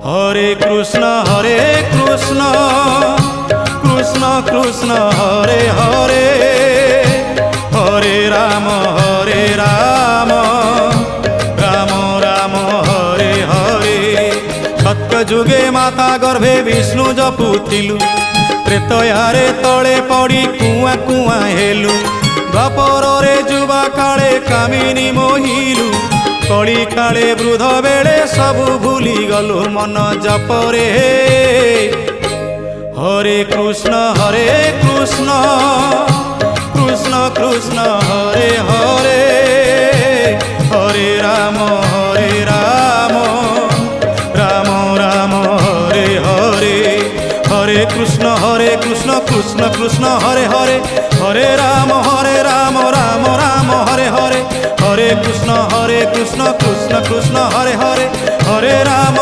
হরে কৃষ্ণ কৃষ্ণ কৃষ্ণ হরে হরে, হরে রাম রাম রাম হরে হরে। সত্য যুগে মাতা গর্ভে বিষ্ণু জপুଥିଲୁ, ତ୍ରେତୟାରେ ତଳେ ପଡ଼ି କୁଆଁ କୁଆଁ ହେଲୁ। ଦ୍ୱାପରରେ ଯୁବା କାଳେ କାମିନୀ ମୋହିଲୁ, କଳି କାଳେ ବୃଦ୍ଧ ବେଳେ ସବୁ ଭୁଲି ଗଲୁ ମନ ଜପରେ। হরে কৃষ্ণ কৃষ্ণ কৃষ্ণ হরে হরে, হরে রাম রাম রাম হরে হরে। হরে কৃষ্ণ কৃষ্ণ কৃষ্ণ হরে হরে, হরে রাম রাম রাম হরে হরে। হরে কৃষ্ণ কৃষ্ণ কৃষ্ণ হরে হরে, হরে রাম